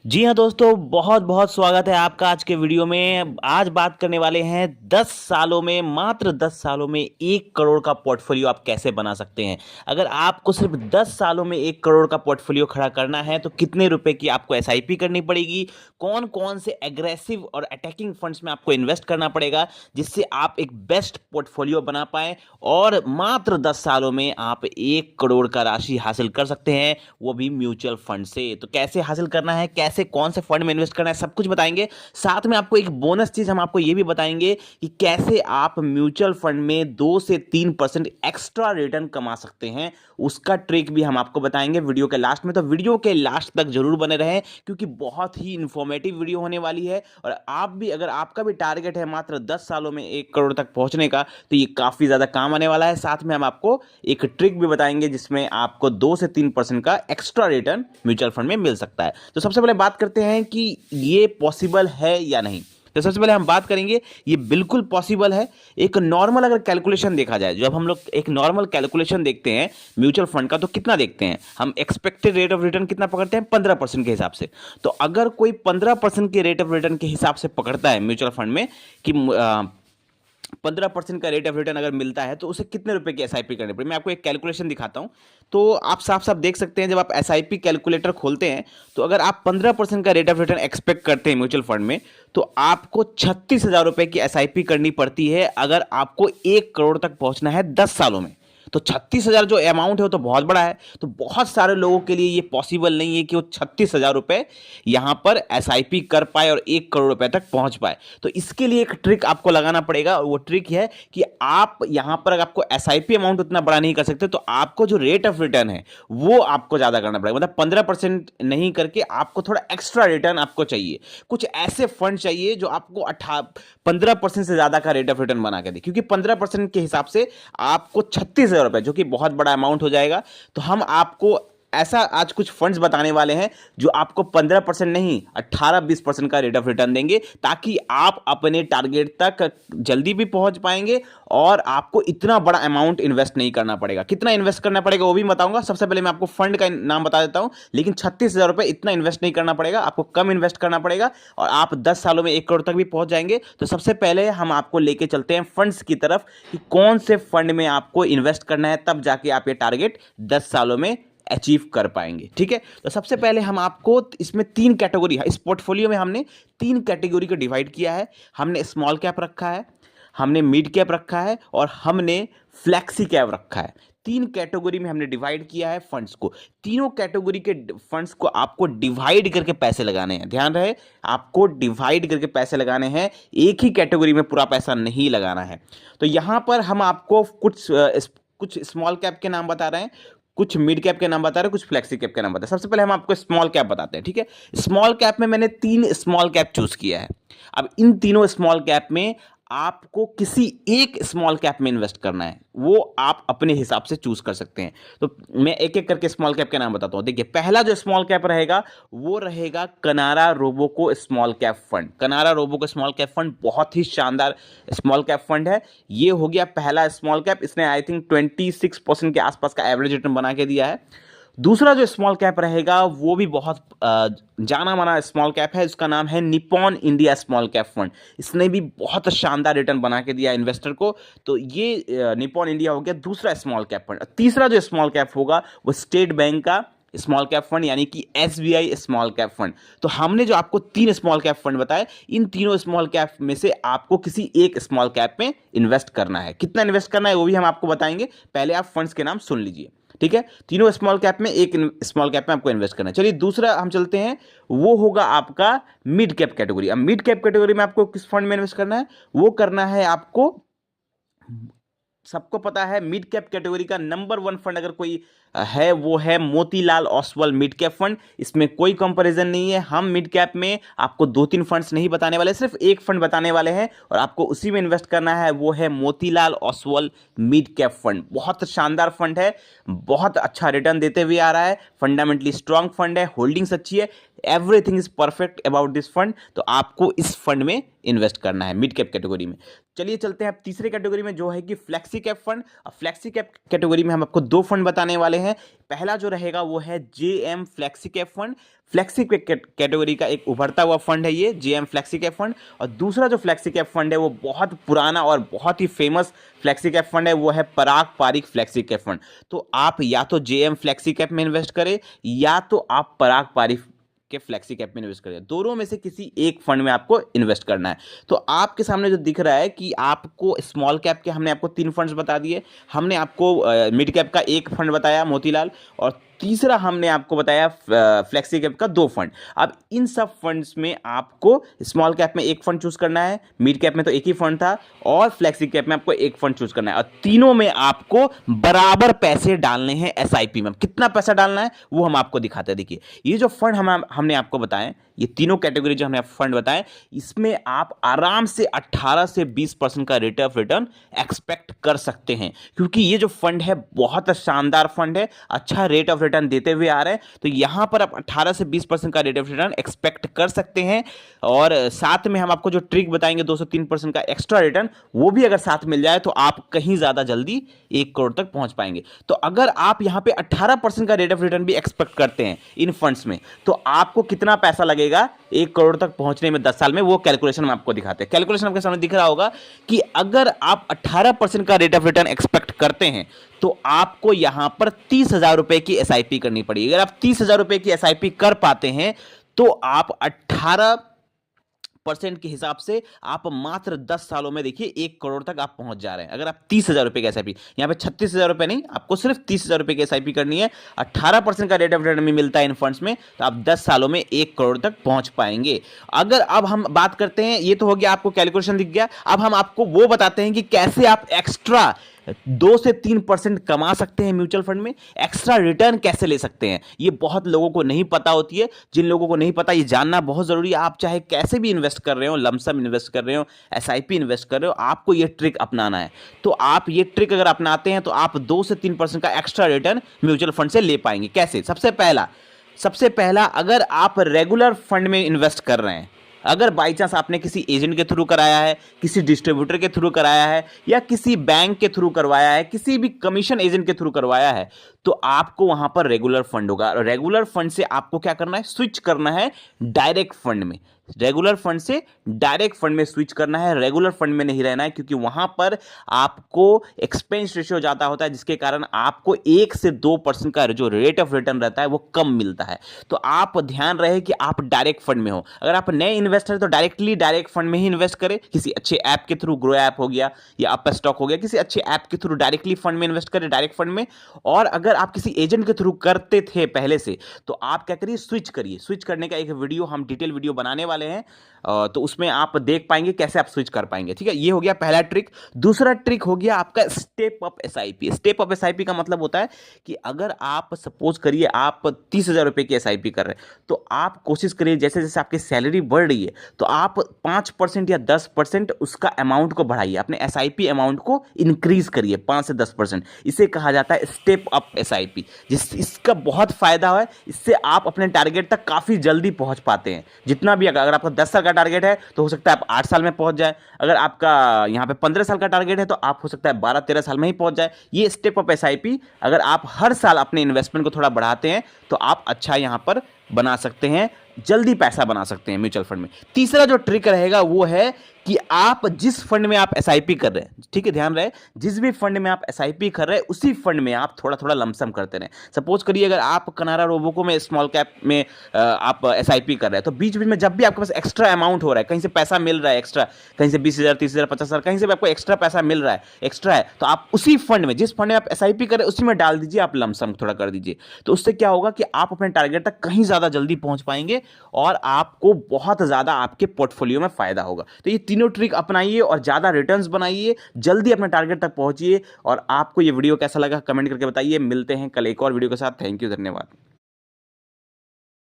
जी हाँ दोस्तों, बहुत बहुत स्वागत है आपका आज के वीडियो में। आज बात करने वाले हैं 10 सालों में, मात्र 10 सालों में 1 करोड़ का पोर्टफोलियो आप कैसे बना सकते हैं। अगर आपको सिर्फ 10 सालों में 1 करोड़ का पोर्टफोलियो खड़ा करना है तो कितने रुपए की आपको एसआईपी करनी पड़ेगी, कौन कौन से एग्रेसिव और अटैकिंग फंड्स में आपको इन्वेस्ट करना पड़ेगा जिससे आप एक बेस्ट पोर्टफोलियो बना पाए और मात्र 10 सालों में आप 1 करोड़ का राशि हासिल कर सकते हैं, वो भी म्यूचुअल फंड से। तो कैसे हासिल करना है, कैसे कौन से फंड में इन्वेस्ट करना है, सब कुछ बताएंगे। साथ में आपको एक बोनस चीज हम आपको ये भी बताएंगे कि कैसे आप म्यूचुअल फंड में 2 से 3% एक्स्ट्रा रिटर्न कमा सकते हैं, उसका ट्रिक भी हम आपको बताएंगे वीडियो के लास्ट में। तो वीडियो के लास्ट तक जरूर बने रहें क्योंकि बहुत ही इंफॉर्मेटिव वीडियो होने वाली है। और आप भी, अगर आपका भी टारगेट है मात्र 10 सालों में 1 करोड़ तक पहुंचने का, तो ये काफी ज्यादा काम आने वाला है। साथ में हम आपको एक ट्रिक भी बताएंगे जिसमें आपको 2 से 3% का एक्स्ट्रा रिटर्न म्यूचुअल फंड में मिल सकता है। तो सबसे पहले बात करते हैं कि ये पॉसिबल है या नहीं। तो सबसे पहले हम बात करेंगे, ये बिल्कुल पॉसिबल है। एक नॉर्मल अगर कैलकुलेशन देखा जाए, जब हम लोग एक नॉर्मल कैलकुलेशन देखते हैं म्यूचुअल फंड का, तो कितना देखते हैं हम, एक्सपेक्टेड रेट ऑफ रिटर्न कितना पकड़ते हैं, 15% के हिसाब से। तो अगर कोई 15% के रेट ऑफ रिटर्न के हिसाब से पकड़ता है म्यूचुअल फंड में कि 15% का रेट ऑफ रिटर्न अगर मिलता है तो उसे कितने रुपए की एसआईपी करनी पड़ेगी। मैं आपको एक कैलकुलेशन दिखाता हूं तो आप साफ साफ देख सकते हैं। जब आप एसआईपी कैलकुलेटर खोलते हैं तो अगर आप 15% का रेट ऑफ रिटर्न एक्सपेक्ट करते हैं म्यूचुअल फंड में, तो आपको 36,000 रुपए की एसआईपी करनी पड़ती है अगर आपको 1 करोड़ तक पहुंचना है 10 सालों में। तो 36,000 जो अमाउंट है वो तो बहुत बड़ा है। तो बहुत सारे लोगों के लिए ये पॉसिबल नहीं है कि वो 36,000 रुपए यहां पर एसआईपी कर पाए और 1 करोड़ रुपए तक पहुंच पाए। तो इसके लिए एक ट्रिक आपको लगाना पड़ेगा और वो ट्रिक है कि आप यहां पर, अगर आपको एसआईपी अमाउंट उतना बड़ा नहीं कर सकते, तो आपको जो रेट ऑफ रिटर्न है वो आपको ज्यादा करना पड़ेगा। मतलब 15% नहीं करके आपको थोड़ा एक्स्ट्रा रिटर्न आपको चाहिए। कुछ ऐसे फंड चाहिए जो आपको 15% से ज्यादा का रेट ऑफ रिटर्न बना के दे, क्योंकि 15% के हिसाब से आपको 36,000 रुपए, जो कि बहुत बड़ा अमाउंट हो जाएगा। तो हम आपको ऐसा आज कुछ फंड्स बताने वाले हैं जो आपको 15% नहीं, 18-20% का रेट ऑफ रिटर्न देंगे, ताकि आप अपने टारगेट तक जल्दी भी पहुंच पाएंगे और आपको इतना बड़ा अमाउंट इन्वेस्ट नहीं करना पड़ेगा। कितना इन्वेस्ट करना पड़ेगा वो भी बताऊंगा। सबसे पहले मैं आपको फंड का नाम बता देता हूं। लेकिन 36,000 रुपए इतना इन्वेस्ट नहीं करना पड़ेगा, आपको कम इन्वेस्ट करना पड़ेगा और आप 10 सालों में 1 करोड़ तक भी पहुंच जाएंगे। तो सबसे पहले हम आपको लेके चलते हैं फंड्स की तरफ कि कौन से फंड में आपको इन्वेस्ट करना है, तब जाके आप ये टारगेट 10 सालों में अचीव कर पाएंगे। ठीक है, तो सबसे पहले हम आपको इसमें 3 कैटेगरी, इस पोर्टफोलियो में हमने 3 कैटेगरी को डिवाइड किया है। हमने स्मॉल कैप रखा है, हमने मिड कैप रखा है और हमने फ्लैक्सी कैप रखा है। 3 कैटेगरी में हमने डिवाइड किया है फंड्स को। तीनों कैटेगरी के फंड्स को आपको डिवाइड करके पैसे लगाने हैं। ध्यान रहे, आपको डिवाइड करके पैसे लगाने हैं, एक ही कैटेगरी में पूरा पैसा नहीं लगाना है। तो यहां पर हम आपको कुछ स्मॉल कैप के नाम बता रहे हैं, कुछ मिड कैप के नाम बता रहे हैं, कुछ फ्लेक्सी कैप के नाम बता रहे हैं। सबसे पहले हम आपको स्मॉल कैप बताते हैं। ठीक है, स्मॉल कैप में मैंने 3 स्मॉल कैप चूज किया है। अब इन तीनों स्मॉल कैप में आपको किसी एक स्मॉल कैप में इन्वेस्ट करना है, वो आप अपने हिसाब से चूज कर सकते हैं। तो मैं एक एक करके स्मॉल कैप के नाम बताता हूं। देखिए, पहला जो स्मॉल कैप रहेगा वो रहेगा कनारा रोबोको स्मॉल कैप फंड। कनारा रोबोको स्मॉल कैप फंड बहुत ही शानदार स्मॉल कैप फंड है। ये हो गया पहला स्मॉल कैप। इसने आई थिंक 26% के आसपास का एवरेज रिटर्न बना के दिया है। दूसरा जो स्मॉल कैप रहेगा वो भी बहुत जाना माना स्मॉल कैप है, उसका नाम है Nippon India small cap fund. इसने भी बहुत शानदार रिटर्न बना के दिया इन्वेस्टर को। तो ये निप्पॉन इंडिया हो गया दूसरा स्मॉल कैप फंड। तीसरा जो स्मॉल कैप होगा वो स्टेट बैंक का स्मॉल कैप फंड, यानी कि एसबीआई स्मॉल कैप फंड। तो हमने जो आपको 3 स्मॉल कैप फंड बताए, इन तीनों स्मॉल कैप में से आपको किसी एक स्मॉल कैप में इन्वेस्ट करना है। कितना इन्वेस्ट करना है वो भी हम आपको बताएंगे, पहले आप फंड्स के नाम सुन लीजिए। ठीक है, तीनों स्मॉल कैप में एक स्मॉल कैप में आपको इन्वेस्ट करना है। चलिए दूसरा हम चलते हैं, वो होगा आपका मिड कैप कैटेगरी। अब मिड कैप कैटेगरी में आपको किस फंड में इन्वेस्ट करना है, वो करना है आपको, सबको पता है मिड कैप कैटेगरी का नंबर 1 फंड अगर कोई है वो है Motilal Oswal mid cap fund. इसमें कोई कंपैरिजन नहीं है। हम मिड कैप में आपको 2-3 फंड्स नहीं बताने वाले, सिर्फ एक फंड बताने वाले हैं और आपको उसी में इन्वेस्ट करना है, वो है Motilal Oswal mid cap fund. बहुत शानदार फंड है, बहुत अच्छा रिटर्न देते हुए आ रहा है, फंडामेंटली स्ट्रांग फंड है, होल्डिंग्स अच्छी है, everything is perfect about this fund. तो आपको इस फंड में इन्वेस्ट करना है मिड कैप कैटेगरी में। चलिए चलते हैं अब तीसरे कैटेगरी में, जो है कि flexi cap fund. Flexi cap category में हम आपको 2 फंड बताने वाले वाले हैं। पहला जो रहेगा वो है JM flexi cap fund. Flexi category का एक उभरता हुआ फंड है ये जेएम फ्लेक्सी कैप फंड। और दूसरा जो फ्लेक्सी कैप फंड है वो बहुत पुराना और बहुत ही फेमस फ्लेक्सी कैप फंड है, वो है पराग पारिक फ्लेक्सी कैप फंड। तो आप या तो जेएम फ्लेक्सी कैप में इन्वेस्ट करें या तो आप पराग पारिक के फ्लेक्सी कैप में इन्वेस्ट करें, दोनों में से किसी एक फंड में आपको इन्वेस्ट करना है। तो आपके सामने जो दिख रहा है कि आपको स्मॉल कैप के हमने आपको 3 फंड्स बता दिए, हमने आपको मिड कैप का एक फंड बताया मोतीलाल, और तीसरा हमने आपको बताया फ्लेक्सी कैप का 2 फंड। अब इन सब फंड्स में आपको स्मॉल कैप में एक फंड चूज करना है, मिड कैप में तो एक ही फंड था, और फ्लेक्सी कैप में आपको एक फंड चूज करना है, और तीनों में आपको बराबर पैसे डालने हैं एसआईपी में। कितना पैसा डालना है वो हम आपको दिखाते हैं। देखिए ये जो फंड हमने आपको बताए, ये तीनों कैटेगरी जो हमने फंड बताए, इसमें आप आराम से 18 से 20% का रेट ऑफ रिटर्न एक्सपेक्ट कर सकते हैं, क्योंकि ये जो फंड है बहुत शानदार फंड है, अच्छा रेट ऑफ रिटर्न देते हुए आ रहे हैं। तो यहां पर आप 18 से 20% का रेट ऑफ रिटर्न एक्सपेक्ट कर सकते हैं। और साथ में हम आपको जो ट्रिक बताएंगे 2 से 3% का एक्स्ट्रा रिटर्न, वो भी अगर साथ मिल जाए तो आप कहीं ज्यादा जल्दी 1 करोड़ तक पहुंच पाएंगे। तो अगर आप यहां पे 18% का रेट ऑफ रिटर्न भी एक्सपेक्ट करते हैं इन फंड्स में, तो आपको कितना पैसा लगेगा 1 करोड़ तक पहुंचने में 10 साल में, वो कैलकुलेशन हम आपको दिखाते हैं। कैलकुलेशन आपके सामने दिख रहा होगा कि अगर आप 18% का रेट ऑफ रिटर्न एक्सपेक्ट करते हैं तो आपको यहां पर 30,000 रुपए की एसआईपी करनी पड़ेगी। अगर आप 30,000 रुपए की एसआईपी कर पाते हैं तो आप 18% के हिसाब से आप मात्र 10 सालों में देखिए 1 करोड़ तक आप पहुंच जा रहे हैं। अगर आप 30,000 रुपए की एसआईपी, यहां पे 36,000 रुपए नहीं, आपको सिर्फ 30,000 रुपए की एसआईपी करनी है, 18% का रेट ऑफ रिटर्न भी मिलता है इन फंड्स में, तो आप 10 सालों में 1 करोड़ तक पहुंच पाएंगे। अगर अब हम बात करते हैं, ये तो हो गया, आपको कैलकुलेशन दिख गया, अब हम आपको वो बताते हैं कि कैसे आप एक्स्ट्रा 2 से 3% कमा सकते हैं म्यूचुअल फंड में, एक्स्ट्रा रिटर्न कैसे ले सकते हैं। ये बहुत लोगों को नहीं पता होती है। जिन लोगों को नहीं पता, ये जानना बहुत जरूरी है। आप चाहे कैसे भी इन्वेस्ट कर रहे हो, लमसम इन्वेस्ट कर रहे हो, एसआईपी इन्वेस्ट कर रहे हो, आपको ये ट्रिक अपनाना है। तो आप ये ट्रिक अगर अपनाते हैं तो आप 2 से 3% का एक्स्ट्रा रिटर्न म्यूचुअल फंड से ले पाएंगे। कैसे? सबसे पहला अगर आप रेगुलर फंड में इन्वेस्ट कर रहे हैं, अगर बाई चांस आपने किसी एजेंट के थ्रू कराया है, किसी डिस्ट्रीब्यूटर के थ्रू कराया है, या किसी बैंक के थ्रू करवाया है, किसी भी कमीशन एजेंट के थ्रू करवाया है, तो आपको वहां पर रेगुलर फंड होगा। रेगुलर फंड से आपको क्या करना है? स्विच करना है डायरेक्ट फंड में। रेगुलर फंड से डायरेक्ट फंड में स्विच करना है, रेगुलर फंड में नहीं रहना है, क्योंकि वहां पर आपको एक्सपेंस रेशियो ज्यादा होता है, जिसके कारण आपको 1 से 2% का जो रेट ऑफ रिटर्न रहता है वो कम मिलता है। तो आप ध्यान रहे कि आप डायरेक्ट फंड में हो। अगर आप नए इन्वेस्टर हैं तो डायरेक्ट फंड में ही इन्वेस्ट करें, किसी अच्छे ऐप के थ्रू, ग्रो ऐप हो गया या अप स्टॉक हो गया, किसी अच्छे ऐप के थ्रू डायरेक्टली फंड में इन्वेस्ट करें, डायरेक्ट फंड में। और अगर आप किसी एजेंट के थ्रू करते थे पहले से, तो आप क्या करिए? स्विच करिए। स्विच करने का एक वीडियो, हम डिटेल वीडियो बनाने वाले हैं, तो उसमें आप देख पाएंगे कैसे आप स्विच कर पाएंगे। ठीक है, ये हो गया पहला ट्रिक। दूसरा ट्रिक हो गया आपका step up SIP. Step up SIP का मतलब होता है कि अगर आप सपोज करिए आप 30,000 रुपए की एसआईपी कर रहे हैं, तो आप कोशिश करिए जैसे जैसे आपकी सैलरी बढ़ रही है तो आप 5% या 10% उसका अमाउंट को बढ़ाइए, अपने एसआईपी अमाउंट को इंक्रीज करिए 5 से 10%। इसे कहा जाता है स्टेप अप एसआईपी। इसका बहुत फायदा है, इससे आप अपने टारगेट तक काफी जल्दी पहुंच पाते हैं। जितना भी, अगर आपका 10 साल का टारगेट है तो हो सकता है आप 8 साल में पहुंच जाए, अगर आपका यहां पे 15 साल का टारगेट है तो आप हो सकता है 12-13 साल में ही पहुंच जाए। ये स्टेप अप एसआईपी, अगर आप हर साल अपने इन्वेस्टमेंट को थोड़ा बढ़ाते हैं तो आप अच्छा यहां पर बना सकते हैं, जल्दी पैसा बना सकते हैं म्यूचुअल फंड में। तीसरा जो ट्रिक रहेगा वो है कि आप जिस फंड में आप एसआईपी कर रहे हैं, ठीक है, ध्यान रहे, जिस भी फंड में आप एसआईपी कर रहे हैं उसी फंड में आप थोड़ा थोड़ा लमसम करते रहें। सपोज करिए अगर आप कनारा रोबोको में स्मॉल कैप में आप एसआईपी कर रहे हैं, तो बीच बीच में जब भी आपके पास एक्स्ट्रा अमाउंट हो रहा है, कहीं से पैसा मिल रहा है एक्स्ट्रा, कहीं से 20,000, 30,000, 50,000, कहीं से भी आपको एक्स्ट्रा पैसा मिल रहा है, एक्स्ट्रा है, तो आप उसी फंड में, जिस फंड में आप एसआईपी कर रहे हैं उसी में डाल दीजिए, आप लमसम थोड़ा कर दीजिए। तो उससे क्या होगा कि आप अपने टारगेट तक कहीं ज्यादा जल्दी पहुंच पाएंगे और आपको बहुत ज्यादा आपके पोर्टफोलियो में फायदा होगा। तो ये तीनों ट्रिक अपनाइए और ज्यादा रिटर्न्स बनाइए, जल्दी अपने टारगेट तक पहुंचिए। और आपको ये वीडियो कैसा लगा कमेंट करके बताइए। मिलते हैं कल एक और वीडियो के साथ। थैंक यू, धन्यवाद।